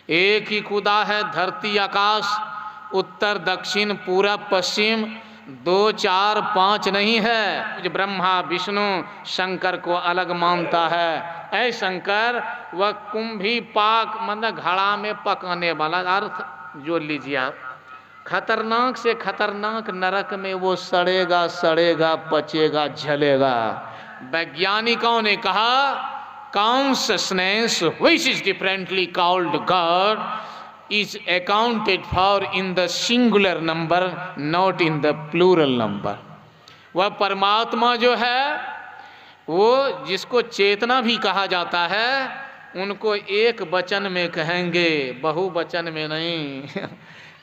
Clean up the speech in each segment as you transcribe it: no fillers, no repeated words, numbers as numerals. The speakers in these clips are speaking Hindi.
एक ही खुदा है, धरती आकाश, उत्तर दक्षिण पूरब पश्चिम, 2 4 5 नहीं है। ब्रह्मा विष्णु शंकर को अलग मानता है। ऐ शंकर, वह कुंभी पाक मतलब घड़ा में पकाने वाला, अर्थ जो लीजिए आप, खतरनाक से खतरनाक नरक में वो सड़ेगा सड़ेगा पचेगा जलेगा। वैज्ञानिकों ने कहा consciousness which is differently called God is accounted for in the singular number, not in the plural number। वह परमात्मा जो है, वो जिसको चेतना भी कहा जाता है, उनको एक वचन में कहेंगे, बहुवचन में नहीं।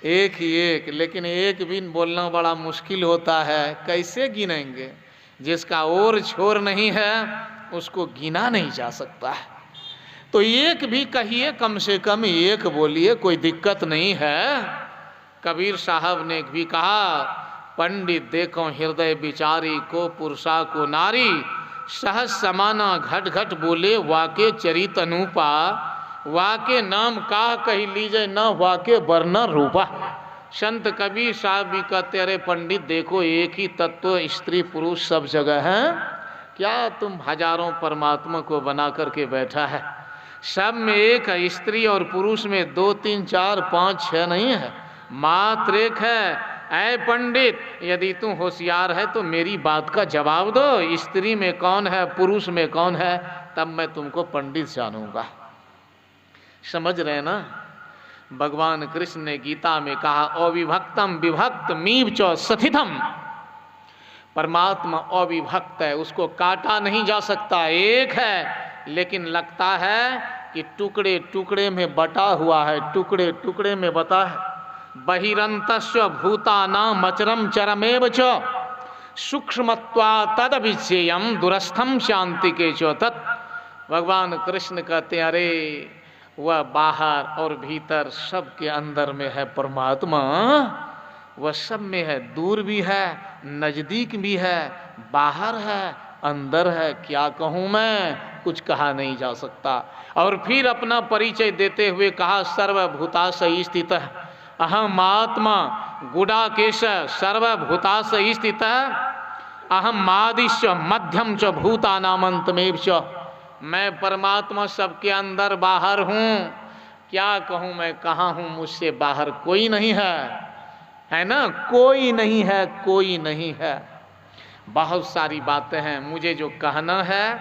एक ही एक, लेकिन एक भी बोलना बड़ा मुश्किल होता है, कैसे गिनेंगे? जिसका और छोर नहीं है उसको गिना नहीं जा सकता है। तो एक भी कहिए, कम से कम एक बोलिए, कोई दिक्कत नहीं है। कबीर साहब ने भी कहा, पंडित देखो हृदय विचारी को पुरुषा को नारी, सहज समाना घट घट बोले वाके चरित अनुपा, वाके नाम का कही लीजिए न वाके वर्ण रूपा। संत कबीर साहब भी कहते, अरे पंडित देखो एक ही तत्व स्त्री पुरुष सब जगह है, क्या तुम हजारों परमात्मा को बना करके बैठा है? सब में एक है, स्त्री और पुरुष में 2 3 4 5 6 नहीं है, मात्र एक है। ऐ पंडित, यदि तू होशियार है तो मेरी बात का जवाब दो, स्त्री में कौन है पुरुष में कौन है, तब मैं तुमको पंडित जानूंगा। समझ रहे ना? भगवान कृष्ण ने गीता में कहा, अविभक्तम विभक्त मीव च सथितम। परमात्मा अविभक्त है, उसको काटा नहीं जा सकता, एक है, लेकिन लगता है कि टुकड़े टुकड़े में बटा हुआ है, टुकड़े टुकड़े में बता है। बहिरंतस्य भूतानाम अचरम चरमेव च सूक्ष्मत्वा तदभिषेयम दूरस्थम शांति के च तत्। भगवान कृष्ण कहते हैं, अरे वह बाहर और भीतर सब के अंदर में है परमात्मा, वह सब में है, दूर भी है नजदीक भी है, बाहर है अंदर है, क्या कहूँ मैं, कुछ कहा नहीं जा सकता। और फिर अपना परिचय देते हुए कहा, सर्वभूताशय स्थित अहम आत्मा गुडाकेश सर्वभूताश स्थित अहम आदिश्च मध्यम च भूतानामंतमेव च। मैं परमात्मा सबके अंदर बाहर हूँ, क्या कहूँ मैं, कहाँ हूँ, मुझसे बाहर कोई नहीं है ना? कोई नहीं है, कोई नहीं है। बहुत सारी बातें हैं, मुझे जो कहना है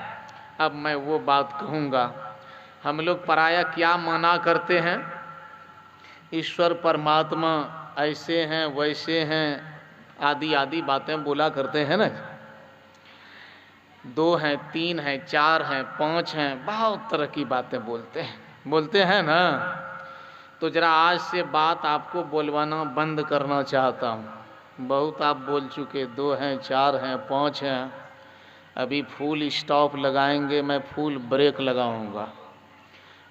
अब मैं वो बात कहूँगा। हम लोग पराया क्या माना करते हैं, ईश्वर परमात्मा ऐसे हैं वैसे हैं आदि आदि बातें बोला करते हैं ना। 2 हैं 3 हैं 4 हैं 5 हैं, बहुत तरह की बातें बोलते हैं ना। तो जरा आज से बात आपको बोलवाना बंद करना चाहता हूँ। बहुत आप बोल चुके, 2 हैं 4 हैं 5 हैं। अभी फुल स्टॉप लगाएंगे, मैं फुल ब्रेक लगाऊंगा।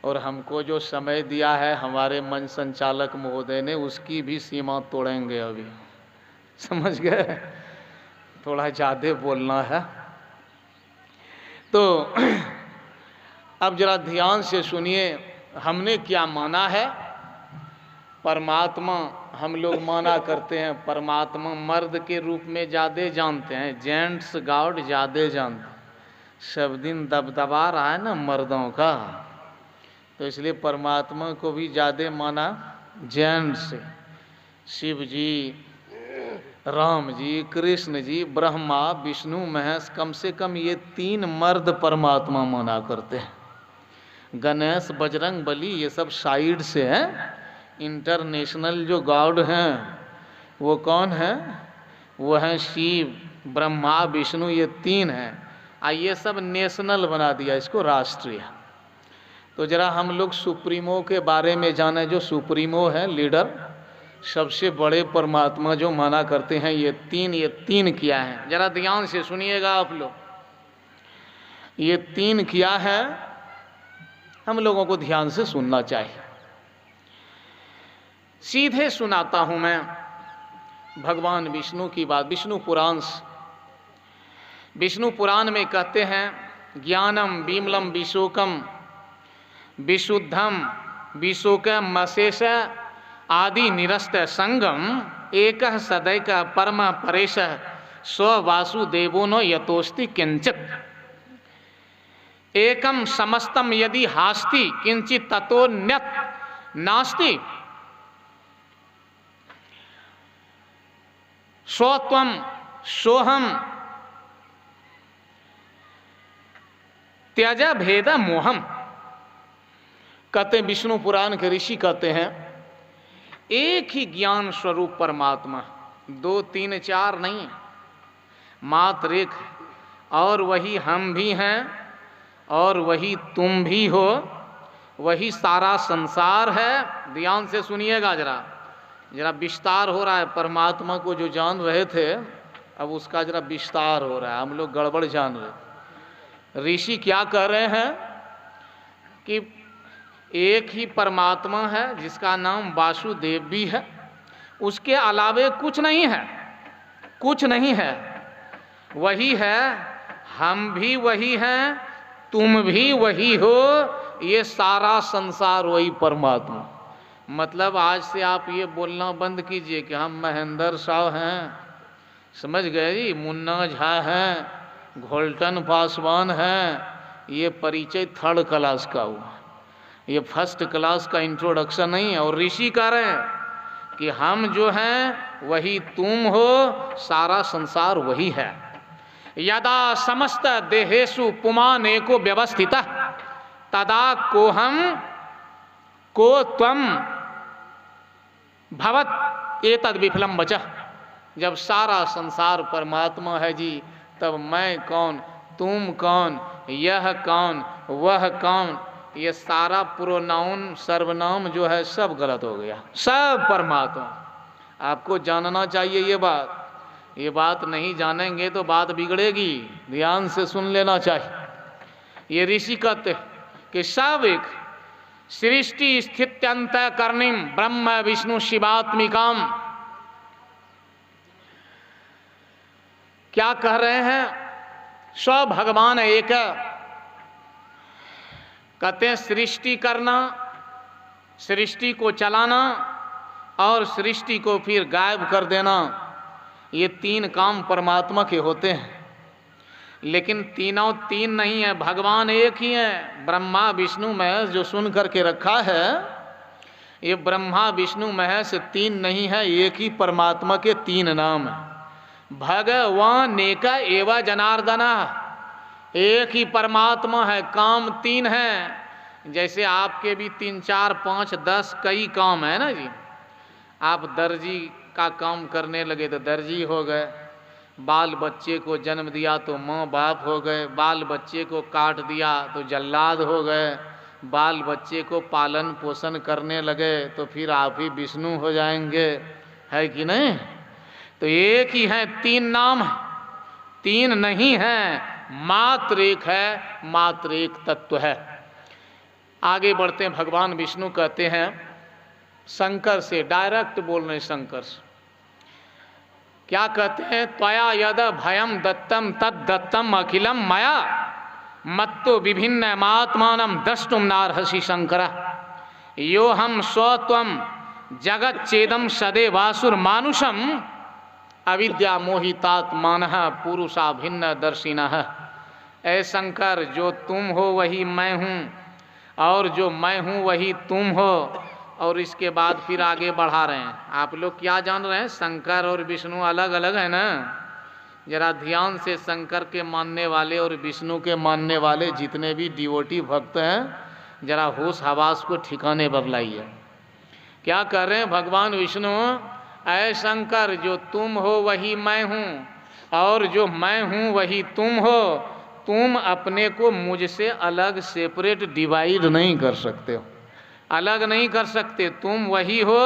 और हमको जो समय दिया है हमारे मन संचालक महोदय ने, उसकी भी सीमा तोड़ेंगे अभी। समझ गए? थोड़ा ज़्यादा बोलना है। तो अब जरा ध्यान से सुनिए, हमने क्या माना है। परमात्मा हम लोग माना करते हैं, परमात्मा मर्द के रूप में ज़्यादा जानते हैं, जेंट्स गॉड ज़्यादा जानते हैं। सब दिन दबदबा रहा है ना मर्दों का, तो इसलिए परमात्मा को भी ज़्यादा माना जेंट्स। शिव जी, राम जी, कृष्ण जी, ब्रह्मा विष्णु महेश, कम से कम ये 3 मर्द परमात्मा माना करते हैं। गणेश बजरंग बली ये सब साइड से हैं। इंटरनेशनल जो गॉड हैं वो कौन है? वो हैं शिव ब्रह्मा विष्णु, ये 3 हैं। ये सब नेशनल बना दिया इसको, राष्ट्रीय। तो जरा हम लोग सुप्रीमो के बारे में जाने। जो सुप्रीमो है, लीडर, सबसे बड़े परमात्मा जो माना करते हैं, ये 3 किया है। जरा ध्यान से सुनिएगा आप लोग, ये 3 किया है, हम लोगों को ध्यान से सुनना चाहिए। सीधे सुनाता हूं मैं भगवान विष्णु की बात। विष्णु पुराण में कहते हैं, ज्ञानम विमलम विशोकम विशुद्धम विशोक मशेष आदि निरस्त संगम एक सदैक परम परेश स्व वासुदेवो न यतोस्ति किंचित एकम समस्तम यदि हास्ति किंचित ततोन्यत नास्ति स्वत्वम सोहम त्यज भेद मोहम। कहते विष्णु पुराण के ऋषि कहते हैं एक ही ज्ञान स्वरूप परमात्मा, 2 3 4 नहीं, मात्र एक, और वही हम भी हैं और वही तुम भी हो, वही सारा संसार है। ध्यान से सुनिएगा, जरा विस्तार हो रहा है। परमात्मा को जो जान रहे थे अब उसका जरा विस्तार हो रहा है, हम लोग गड़बड़ जान रहे। ऋषि क्या कह रहे हैं कि एक ही परमात्मा है जिसका नाम वासुदेव भी है, उसके अलावे कुछ नहीं है, कुछ नहीं है, वही है, हम भी वही हैं, तुम भी वही हो, ये सारा संसार वही परमात्मा। मतलब आज से आप ये बोलना बंद कीजिए कि हम महेंद्र साहब हैं, समझ गए जी, मुन्ना झा हैं, घोल्टन पासवान हैं, ये परिचय 3rd क्लास का हुआ, ये 1st क्लास का इंट्रोडक्शन नहीं है। और ऋषि कह रहे हैं कि हम जो हैं वही तुम हो, सारा संसार वही है। यदा समस्त देहेषु पुमान एको व्यवस्थितः तदा कोहम को त्वम भवत एतद् विफलम वचः। जब सारा संसार परमात्मा है जी, तब मैं कौन, तुम कौन, यह कौन, वह कौन, ये सारा प्रोनाउन सर्वनाम जो है सब गलत हो गया, सब परमात्मा। आपको जानना चाहिए ये बात नहीं जानेंगे तो बात बिगड़ेगी, ध्यान से सुन लेना चाहिए। ये ऋषि कहते कि सब एक सृष्टि स्थित्यंत कर्णिम ब्रह्म विष्णु शिवात्मिकाम। क्या कह रहे हैं? स्व भगवान एक। कहते हैं सृष्टि करना, सृष्टि को चलाना और सृष्टि को फिर गायब कर देना, ये 3 काम परमात्मा के होते हैं। लेकिन तीनों 3 नहीं है, भगवान एक ही है। ब्रह्मा विष्णु महेश जो सुन करके रखा है, ये ब्रह्मा विष्णु महेश 3 नहीं है, एक ही परमात्मा के 3 नाम है। भगवान एक एवं जनार्दना, एक ही परमात्मा है, काम 3 है। जैसे आपके भी 3 4 5 10 कई काम है ना जी। आप दर्जी का काम करने लगे तो दर्जी हो गए, बाल बच्चे को जन्म दिया तो माँ बाप हो गए, बाल बच्चे को काट दिया तो जल्लाद हो गए, बाल बच्चे को पालन पोषण करने लगे तो फिर आप ही विष्णु हो जाएंगे, है कि नहीं? तो एक ही है, 3 नाम है, 3 नहीं है, मात्र एक है, मात्र एक तत्व है। आगे बढ़ते हैं, भगवान विष्णु कहते हैं शंकर से, डायरेक्ट बोल रहे शंकर से। क्या कहते हैं? त्वया यद भयम दत्तम तद दत्तम अखिलम मया मत्तो विभिन्न मात्मानं द्रष्टुम नार्हसि शंकर। यो हम स्वत्वम जगत चेदम सदे वासुर मानुषम अविद्या मोहितात्मानः पुरुषा भिन्न दर्शिनः। ऐ शंकर, जो तुम हो वही मैं हूँ और जो मैं हूँ वही तुम हो। और इसके बाद फिर आगे बढ़ा रहे हैं। आप लोग क्या जान रहे हैं? शंकर और विष्णु अलग अलग है ना। जरा ध्यान से शंकर के मानने वाले और विष्णु के मानने वाले जितने भी डिवोटी भक्त हैं, जरा होश हवास को ठिकाने पर लाइए। क्या कर रहे हैं भगवान विष्णु? ऐ शंकर, जो तुम हो वही मैं हूँ और जो मैं हूँ वही तुम हो। तुम अपने को मुझसे अलग सेपरेट डिवाइड नहीं कर सकते हो, अलग नहीं कर सकते। तुम वही हो,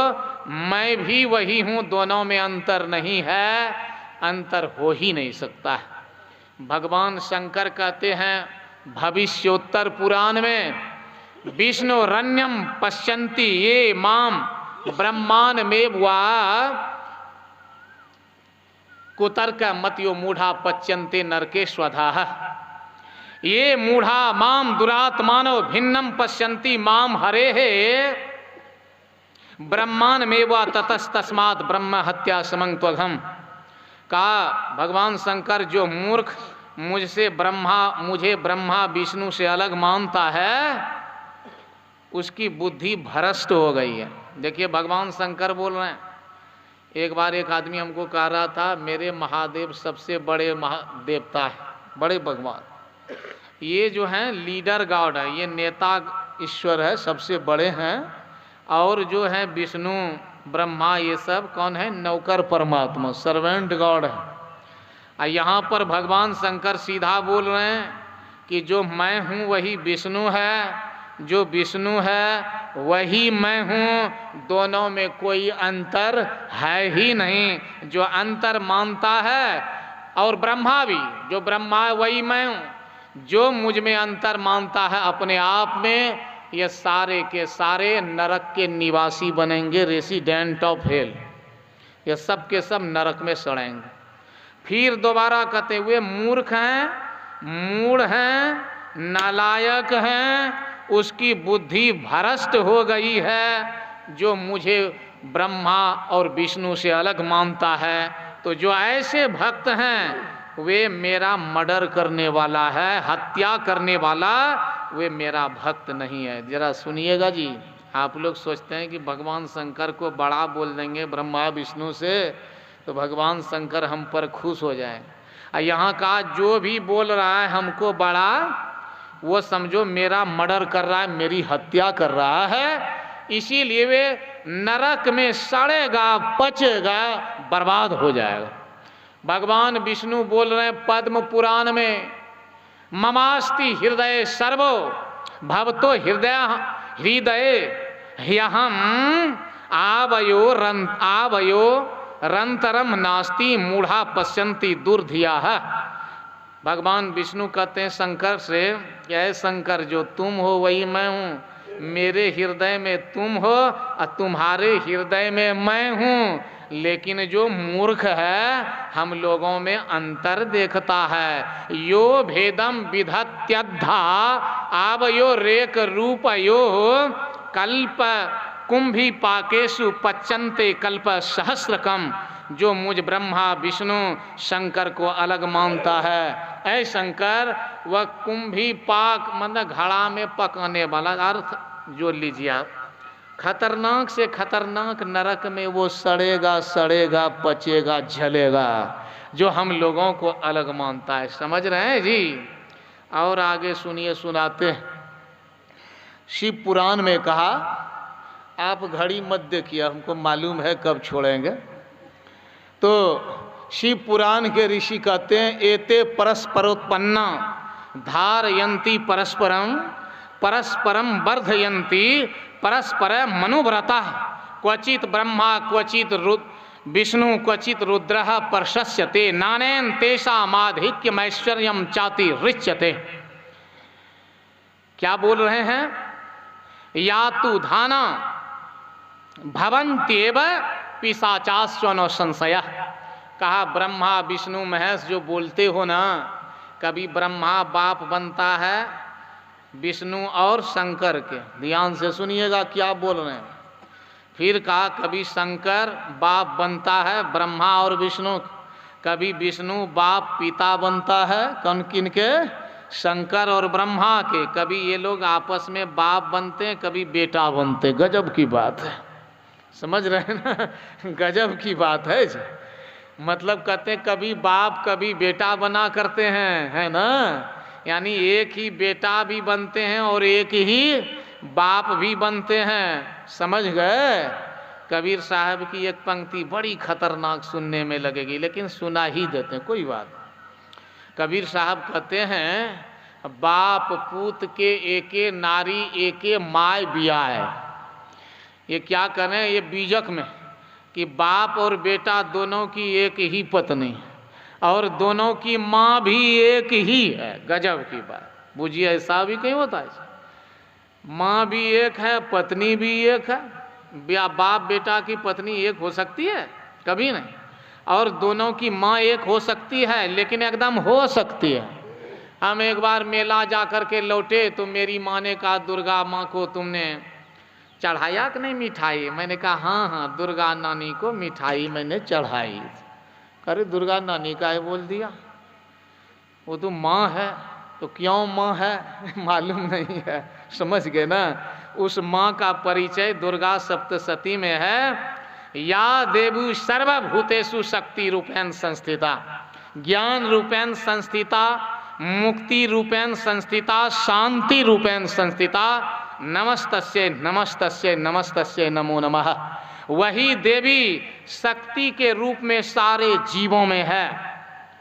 मैं भी वही हूँ, दोनों में अंतर नहीं है, अंतर हो ही नहीं सकता है। भगवान शंकर कहते हैं भविष्योत्तर पुराण में, विष्णु रण्यम पश्यन्ति ये माम ब्रह्मान में वा कुतर्क मत्यो मूढ़ा पच्यन्ते नरके स्वधाः। ये मूढ़ा माम दुरात्मानो भिन्नम पश्यन्ति माम हरे है ब्रह्मान मेवा ततस्तस्मात् ब्रह्म हत्या समं त्वघम। कहा भगवान शंकर जो मूर्ख मुझे ब्रह्मा विष्णु से अलग मानता है उसकी बुद्धि भ्रष्ट हो गई है। देखिए भगवान शंकर बोल रहे हैं। एक बार एक आदमी हमको कह रहा था मेरे महादेव सबसे बड़े महादेवता है, बड़े भगवान, ये जो हैं लीडर गॉड है, ये नेता ईश्वर है, सबसे बड़े हैं, और जो है विष्णु ब्रह्मा ये सब कौन है, नौकर परमात्मा, सर्वेंट गॉड है। और यहाँ पर भगवान शंकर सीधा बोल रहे हैं कि जो मैं हूँ वही विष्णु है, जो विष्णु है वही मैं हूँ, दोनों में कोई अंतर है ही नहीं। जो अंतर मानता है, और ब्रह्मा भी, जो ब्रह्मा है वही मैं हूँ, जो मुझ में अंतर मानता है अपने आप में, ये सारे के सारे नरक के निवासी बनेंगे, रेसिडेंट ऑफ हेल, ये सब के सब नरक में सड़ेंगे। फिर दोबारा कहते हुए मूर्ख हैं, मूढ़ हैं, नालायक हैं, उसकी बुद्धि भ्रष्ट हो गई है, जो मुझे ब्रह्मा और विष्णु से अलग मानता है। तो जो ऐसे भक्त हैं वे मेरा मर्डर करने वाला है, हत्या करने वाला, वे मेरा भक्त नहीं है। जरा सुनिएगा जी, आप लोग सोचते हैं कि भगवान शंकर को बड़ा बोल देंगे ब्रह्मा विष्णु से तो भगवान शंकर हम पर खुश हो जाए। यहाँ का जो भी बोल रहा है हमको बड़ा, वो समझो मेरा मर्डर कर रहा है, मेरी हत्या कर रहा है, इसीलिए वे नरक में सड़ेगा, पचेगा, बर्बाद हो जाएगा। भगवान विष्णु बोल रहे हैं पद्म पुराण में, ममास्ति हृदय सर्वो भवतो हृदय ह्यहम आवयो रंतरम नास्ति मूढ़ा पश्यन्ति दुर्धिया। भगवान विष्णु कहते हैं शंकर से, क्या है शंकर, जो तुम हो वही मैं हूँ, मेरे हृदय में तुम हो और तुम्हारे हृदय में मैं हूँ, लेकिन जो मूर्ख है हम लोगों में अंतर देखता है। यो भेदम विधत्यद्धा आवयो रेक रूपयो कल्प कुंभी पाकेशु पच्चन्ते कल्प सहस्रकम। जो मुझ ब्रह्मा विष्णु शंकर को अलग मानता है, ऐ शंकर वह कुंभी पाक मतलब घड़ा में पकाने वाला अर्थ जो लीजिए आप, खतरनाक से खतरनाक नरक में वो सड़ेगा, सड़ेगा, पचेगा, जलेगा, जो हम लोगों को अलग मानता है। समझ रहे हैं जी? और आगे सुनिए, सुनाते हैं। शिव पुराण में कहा, आप घड़ी मत देखिए, हमको मालूम है कब छोड़ेंगे। तो शिव पुराण के ऋषि कहते हैं एते परस्परोत्पन्ना धारयन्ति परस्परम परस्परम वर्धयन्ति परस्पर मनुव्रता क्वचित ब्रह्मा क्वचित विष्णु क्वचित रुद्रः प्रशस्यते नानेन तेषामाधिक्यमैश्वर्यं चाति ऋच्यते। क्या बोल रहे हैं? या तु धाना भवन्त्येव पिशाचास्वनो संशय। कहा ब्रह्मा विष्णु महेश जो बोलते हो ना, कभी ब्रह्मा बाप बनता है विष्णु और शंकर के, ध्यान से सुनिएगा क्या बोल रहे हैं। फिर कहा कभी शंकर बाप बनता है ब्रह्मा और विष्णु, कभी विष्णु बाप पिता बनता है कौन किन के, शंकर और ब्रह्मा के, कभी ये लोग आपस में बाप बनते हैं, कभी बेटा बनते। गजब की बात है, समझ रहे हैं ना, गजब की बात है जी। मतलब कहते हैं कभी बाप कभी बेटा बना करते हैं, है ना, यानी एक ही बेटा भी बनते हैं और एक ही बाप भी बनते हैं। समझ गए? कबीर साहब की एक पंक्ति बड़ी खतरनाक सुनने में लगेगी, लेकिन सुना ही देते हैं, कोई बात। कबीर साहब कहते हैं बाप पूत के एके नारी एके माय बियाए। ये क्या करें, ये बीजक में कि बाप और बेटा दोनों की एक ही पत्नी और दोनों की माँ भी एक ही है। गजब की बात, बुझिए ऐसा भी कहीं होता है। माँ भी एक है, पत्नी भी एक है। बाप बेटा की पत्नी एक हो सकती है? कभी नहीं। और दोनों की माँ एक हो सकती है, लेकिन एकदम हो सकती है, हम एक बार मेला जा कर के लौटे तो मेरी माँ ने कहा दुर्गा माँ को तुमने चढ़ाया कि नहीं मिठाई? मैंने कहा हाँ हाँ दुर्गा नानी को मिठाई मैंने चढ़ाई। अरे दुर्गा नानी का है बोल दिया, वो तो माँ है। तो क्यों माँ है मालूम नहीं है, समझ गए ना। उस माँ का परिचय दुर्गा सप्तशती में है। या देवु सर्वभूतेषु शक्ति रूपेण संस्थिता, ज्ञान रूपेण संस्थिता, मुक्ति रूपेण संस्थिता, शांति रूपेण संस्थिता। नमस्तस्यै नमस्तस्यै नमस्तस्यै नमो नमः। वही देवी शक्ति के रूप में सारे जीवों में है,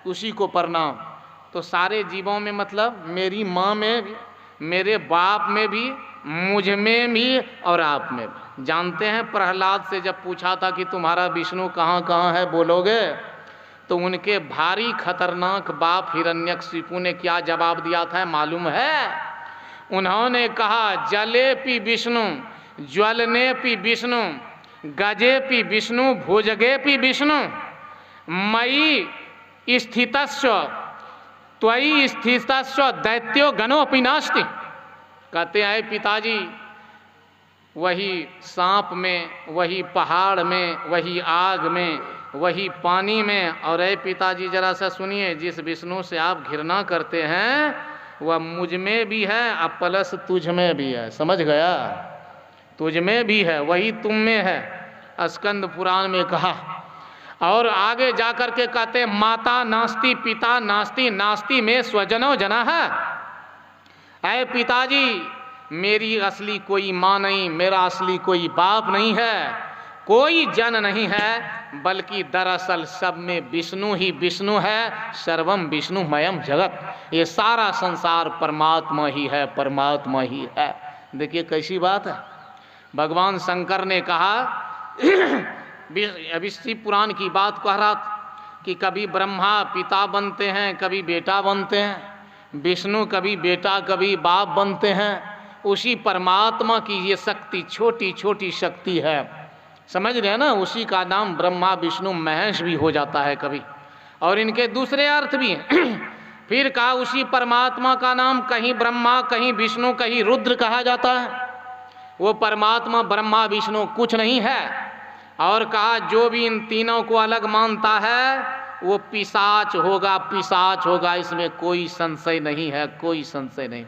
उसी को प्रणाम। तो सारे जीवों में मतलब मेरी माँ में भी, मेरे बाप में भी, मुझ में भी और आप में भी। जानते हैं प्रहलाद से जब पूछा था कि तुम्हारा विष्णु कहाँ कहाँ है बोलोगे, तो उनके भारी खतरनाक बाप हिरण्यकशिपु ने क्या जवाब दिया था मालूम है? उन्होंने कहा जलेपि विष्णु, ज्वलनेपि विष्णु, गजेपि विष्णु, भुजगेपि विष्णु, मयि स्थितस्व त्वयि स्थितस्व दैत्यो गणोऽपि नास्ति। कहते हैं पिताजी वही सांप में, वही पहाड़ में, वही आग में, वही पानी में, और ऐ पिताजी जरा सा सुनिए, जिस विष्णु से आप घृणा करते हैं वह मुझ में भी है और प्लस तुझ में भी है। समझ गया? तुझ में भी है, वही तुम में है। स्कंद पुराण में कहा। और आगे जाकर के कहते माता नास्ति पिता नास्ति, नास्ति में स्वजनो जना है। ऐ पिताजी मेरी असली कोई माँ नहीं, मेरा असली कोई बाप नहीं है, कोई जन नहीं है, बल्कि दरअसल सब में विष्णु ही विष्णु है। सर्वम विष्णुमयम जगत, ये सारा संसार परमात्मा ही है, परमात्मा ही है। देखिए कैसी बात है। भगवान शंकर ने कहा अभी शिव पुराण की बात कह रहा था कि कभी ब्रह्मा पिता बनते हैं, कभी बेटा बनते हैं, विष्णु कभी बेटा कभी बाप बनते हैं। उसी परमात्मा की ये शक्ति छोटी छोटी शक्ति है, समझ रहे हैं ना। उसी का नाम ब्रह्मा विष्णु महेश भी हो जाता है कभी, और इनके दूसरे अर्थ भी हैं। फिर कहा उसी परमात्मा का नाम कहीं ब्रह्मा, कहीं विष्णु, कहीं रुद्र कहा जाता है। वो परमात्मा ब्रह्मा विष्णु कुछ नहीं है। और कहा जो भी इन तीनों को अलग मानता है वो पिशाच होगा, पिशाच होगा, इसमें कोई संशय नहीं है, कोई संशय नहीं।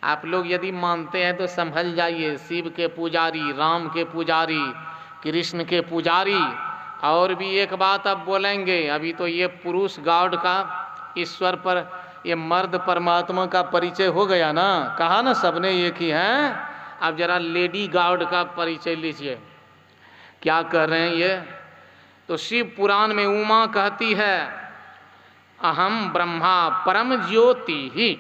आप लोग यदि मानते हैं तो संभल जाइए, शिव के पुजारी, राम के पुजारी, कृष्ण के पुजारी। और भी एक बात अब बोलेंगे, अभी तो ये पुरुष गॉड का ईश्वर पर, ये मर्द परमात्मा का परिचय हो गया ना, कहा ना सबने एक ही है। अब जरा लेडी गॉड का परिचय लीजिए, क्या कर रहे हैं ये। तो शिव पुराण में उमा कहती है अहम ब्रह्मा परम ज्योति ही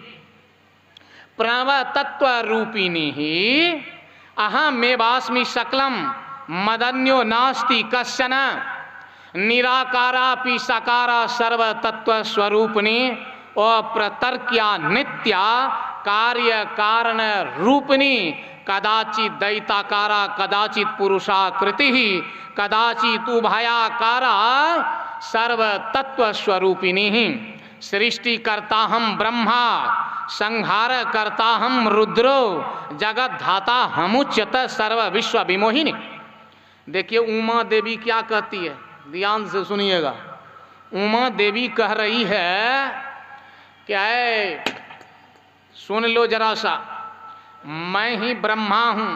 प्रणव तत्व रूपिणी ही अहमेवास्मि सकलम मदन्यो नास्ति कश्चन निराकारापि सकारा सर्व तत्व स्वरूपिणी अप्रतर्क्या नित्या कार्य कारण रूपिणी कदाचित दैताकारा कदाचित पुरुषाकृति कदाचित उभयाकारा सर्व तत्व स्वरूपिणी सृष्टि करता हम ब्रह्मा संहार करता हम रुद्रो जगत धाता हमुच्यत सर्व विश्व विमोहिनी। देखिए उमा देवी क्या कहती है, ध्यान से सुनिएगा। उमा देवी कह रही है क्या है, सुन लो जरा सा, मैं ही ब्रह्मा हूँ,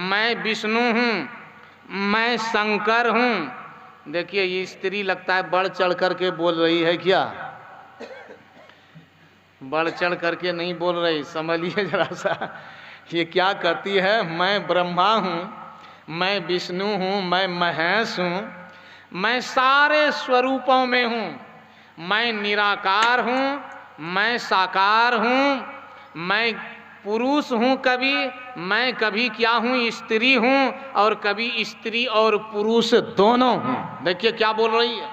मैं विष्णु हूँ, मैं शंकर हूँ। देखिए ये स्त्री लगता है बढ़ चढ़ करके बोल रही है क्या, बढ़ चढ़ करके नहीं बोल रही, समझिए जरा सा। ये क्या कहती है, मैं ब्रह्मा हूँ, मैं विष्णु हूँ, मैं महेश हूँ, मैं सारे स्वरूपों में हूँ, मैं निराकार हूँ, मैं साकार हूँ, मैं पुरुष हूँ, कभी मैं कभी क्या हूँ, स्त्री हूँ, और कभी स्त्री और पुरुष दोनों हूँ। देखिए क्या बोल रही है,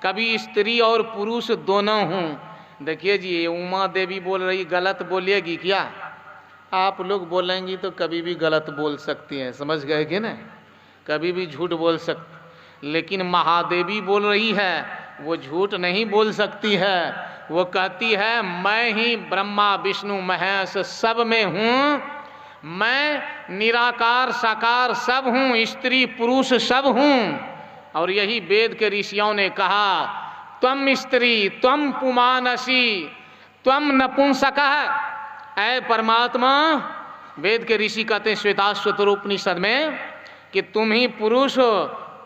कभी स्त्री और पुरुष दोनों हूँ। देखिए जी ये उमा देवी बोल रही, गलत बोलिएगी क्या? आप लोग बोलेंगी तो कभी भी गलत बोल सकती हैं, समझ गए कि नहीं, कभी भी झूठ बोल सकती। लेकिन महादेवी बोल रही है वो झूठ नहीं बोल सकती है, वो कहती है मैं ही ब्रह्मा विष्णु महेश सब में हूँ, मैं निराकार साकार सब हूँ, स्त्री पुरुष सब हूँ। और यही वेद के ऋषियों ने कहा त्वम स्त्री त्वम पुमानसी त्वम नपुंसकः। ऐ परमात्मा, वेद के ऋषि कहते हैं श्वेताश्वतर उपनिषद में कि तुम ही पुरुष हो,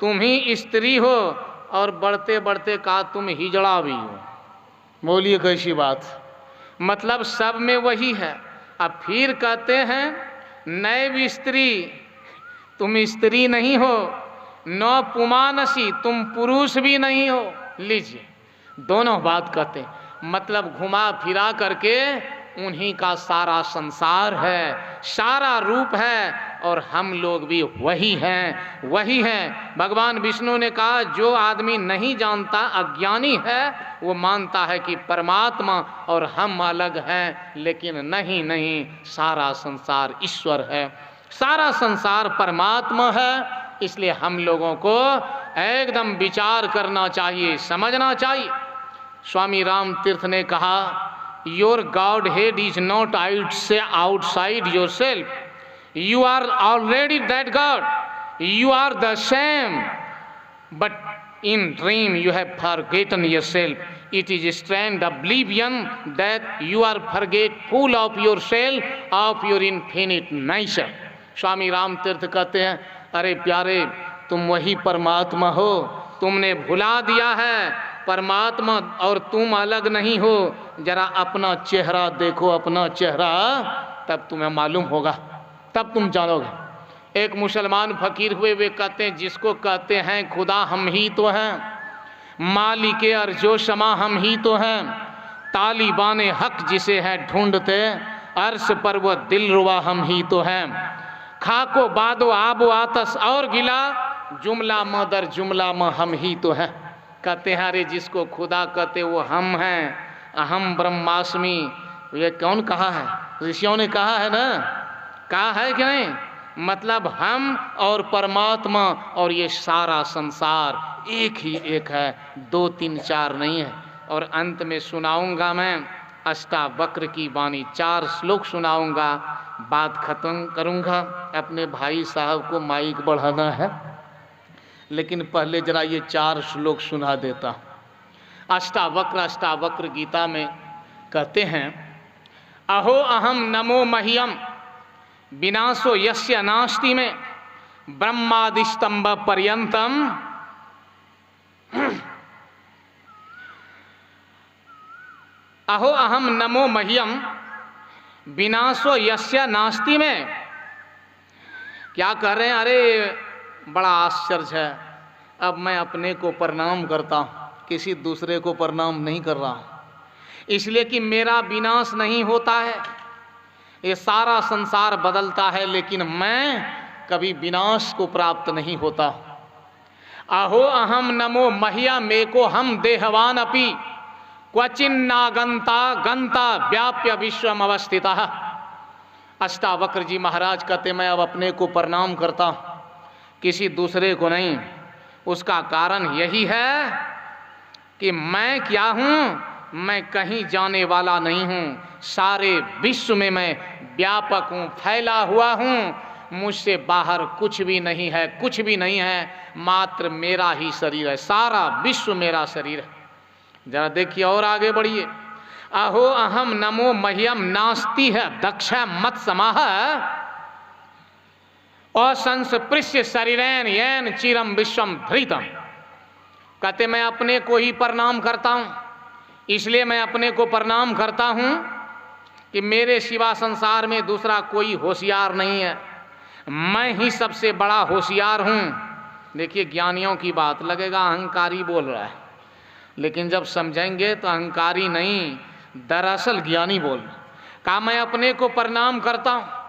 तुम ही स्त्री हो, और बढ़ते बढ़ते कहा तुम हिजड़ा भी हो। बोलिए कैसी बात, मतलब सब में वही है। अब फिर कहते हैं नैव स्त्री, तुम स्त्री नहीं हो, न पुमानसी, तुम पुरुष भी नहीं हो। लीजिए, दोनों बात कहते हैं, मतलब घुमा फिरा करके उन्हीं का सारा संसार है, सारा रूप है, और हम लोग भी वही हैं, वही हैं। भगवान विष्णु ने कहा जो आदमी नहीं जानता, अज्ञानी है, वो मानता है कि परमात्मा और हम अलग हैं, लेकिन नहीं नहीं, सारा संसार ईश्वर है, सारा संसार परमात्मा है। इसलिए हम लोगों को एकदम विचार करना चाहिए, समझना चाहिए। स्वामी राम तीर्थ ने कहा your godhead is not outside yourself, you are already that god, you are the same, but in dream you have forgotten yourself, it is strange oblivion that you are forgetful of yourself, of your infinite nature। स्वामी राम तीर्थ कहते हैं अरे प्यारे, तुम वही परमात्मा हो, तुमने भुला दिया है, परमात्मा और तुम अलग नहीं हो। जरा अपना चेहरा देखो, अपना चेहरा, तब तुम्हें मालूम होगा, तब तुम जानोगे। एक मुसलमान फकीर हुए, वे कहते हैं जिसको कहते हैं खुदा हम ही तो हैं, मालिक अर्जो शमा हम ही तो हैं, तालिबान हक जिसे है ढूंढते, अर्श पर वो दिलरुबा हम ही तो हैं, खाको बादो आबो आतस और गिला, जुमला मदर जुमला में हम ही तो हैं। कहते हैं अरे जिसको खुदा कहते वो हम हैं, अहम ब्रह्मास्मि। ये कौन कहा है? ऋषियों ने कहा है ना, कहा है कि नहीं? मतलब हम और परमात्मा और ये सारा संसार एक ही एक है, दो तीन चार नहीं है। और अंत में सुनाऊंगा मैं अष्टावक्र की वाणी, 4 श्लोक सुनाऊंगा, बात खत्म करूंगा। अपने भाई साहब को माइक बढ़ाना है, लेकिन पहले जरा ये 4 श्लोक सुना देता। अष्टावक्र गीता में कहते हैं अहो अहम नमो मह्यम विनाशो यस्य नास्ति में ब्रह्मादिस्तंभ पर्यंतम। अहो अहम नमो मह्यम विनाशो यस्य नास्ति में। क्या कह रहे हैं? अरे बड़ा आश्चर्य है, अब मैं अपने को प्रणाम करता हूँ, किसी दूसरे को प्रणाम नहीं कर रहा हूँ, इसलिए कि मेरा विनाश नहीं होता है। ये सारा संसार बदलता है, लेकिन मैं कभी विनाश को प्राप्त नहीं होता। अहो अहम नमो मह्या मेको हम देहवान अपि क्वचिन्ना गंता व्याप्य विश्वम अवस्थितः। अष्टावक्र जी महाराज कहते मैं अब अपने को प्रणाम करता हूँ, किसी दूसरे को नहीं। उसका कारण यही है कि मैं क्या हूँ, मैं कहीं जाने वाला नहीं हूँ, सारे विश्व में मैं व्यापक हूँ, फैला हुआ हूँ, मुझसे बाहर कुछ भी नहीं है, कुछ भी नहीं है, मात्र मेरा ही शरीर है, सारा विश्व मेरा शरीर है। जरा देखिए और आगे बढ़िए। अहो अहम नमो मह्यम नास्ति है दक्ष मत समाह असंस्पृश्य शरीरैन येन चिरम विश्वम धृतम। कहते मैं अपने को ही प्रणाम करता हूँ, इसलिए मैं अपने को प्रणाम करता हूँ कि मेरे सिवा संसार में दूसरा कोई होशियार नहीं है, मैं ही सबसे बड़ा होशियार हूँ। देखिए ज्ञानियों की बात, लगेगा अहंकारी बोल रहा है, लेकिन जब समझेंगे तो अहंकारी नहीं, दरअसल ज्ञानी बोल रहा। कहा मैं अपने को प्रणाम करता हूँ,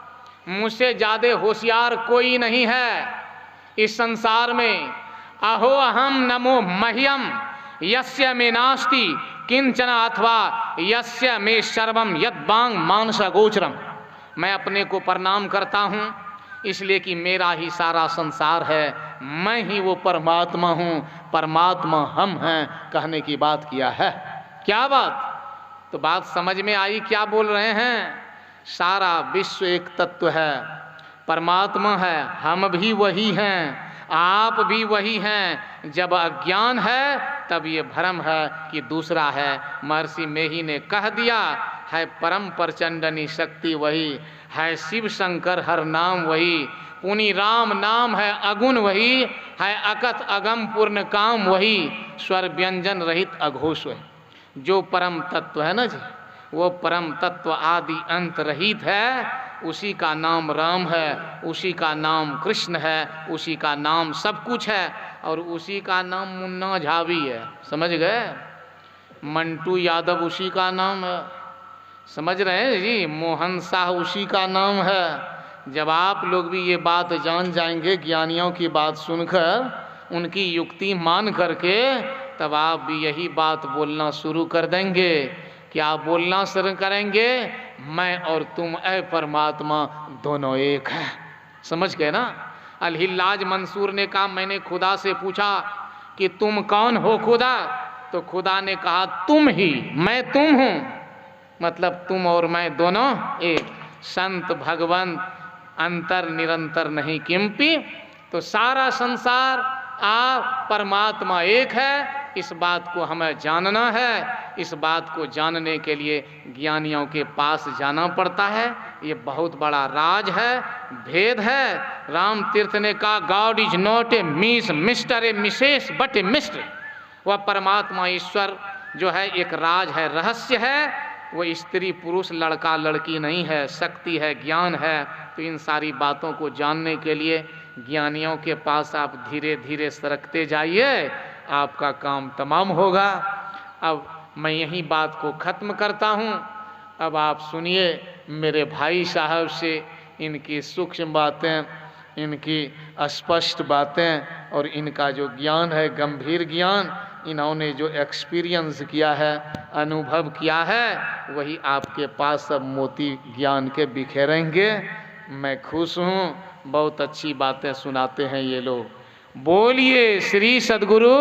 मुझसे ज़्यादा होशियार कोई नहीं है इस संसार में। अहो अहम नमो मह्यम यस्य मे नास्ति किंचन अथवा यस्य मे सर्वम यद्वांग मानस गोचरम। मैं अपने को प्रणाम करता हूँ इसलिए कि मेरा ही सारा संसार है, मैं ही वो परमात्मा हूँ, परमात्मा हम हैं, कहने की बात किया है। क्या बात? तो बात समझ में आई क्या बोल रहे हैं? सारा विश्व एक तत्व है, परमात्मा है, हम भी वही हैं, आप भी वही हैं। जब अज्ञान है तब ये भ्रम है कि दूसरा है। महर्षि मेही ने कह दिया है परम प्रचंडनी शक्ति वही है, शिव शंकर हर नाम वही, पुनि राम नाम है अगुण वही है, अकथ अगम पूर्ण काम वही, स्वर व्यंजन रहित अघोष वही। जो परम तत्व है ना जी, वो परम तत्व आदि अंत रहित है, उसी का नाम राम है, उसी का नाम कृष्ण है, उसी का नाम सब कुछ है, और उसी का नाम मुन्ना झा भी है। समझ गए? मंटू यादव उसी का नाम है। समझ रहे हैं जी? मोहन शाह उसी का नाम है। जब आप लोग भी ये बात जान जाएंगे, ज्ञानियों की बात सुनकर, उनकी युक्ति मान करके, तब आप भी यही बात बोलना शुरू कर देंगे। क्या बोलना शुरू करेंगे? मैं और तुम ऐ परमात्मा दोनों एक हैं। समझ गए ना? अल-हिल्लाज मंसूर ने कहा मैंने खुदा से पूछा कि तुम कौन हो खुदा? तो खुदा ने कहा तुम ही, मैं तुम हूँ, मतलब तुम और मैं दोनों एक। संत भगवंत अंतर निरंतर नहीं किंपि। तो सारा संसार आप परमात्मा एक है, इस बात को हमें जानना है। इस बात को जानने के लिए ज्ञानियों के पास जाना पड़ता है। ये बहुत बड़ा राज है, भेद है। राम तीर्थ ने कहा God is not a mister A Mrs but a mystery. वह परमात्मा ईश्वर जो है एक राज है, रहस्य है। वो स्त्री पुरुष लड़का लड़की नहीं है, शक्ति है, ज्ञान है। तो इन सारी बातों को जानने के लिए ज्ञानियों के पास आप धीरे धीरे सरकते जाइए, आपका काम तमाम होगा। अब मैं यही बात को ख़त्म करता हूँ। अब आप सुनिए मेरे भाई साहब से इनकी सूक्ष्म बातें, इनकी स्पष्ट बातें, और इनका जो ज्ञान है, गंभीर ज्ञान, इन्होंने जो एक्सपीरियंस किया है, अनुभव किया है, वही आपके पास सब मोती ज्ञान के बिखेरेंगे। मैं खुश हूँ, बहुत अच्छी बातें सुनाते हैं ये लोग। बोलिए श्री सद्गुरु।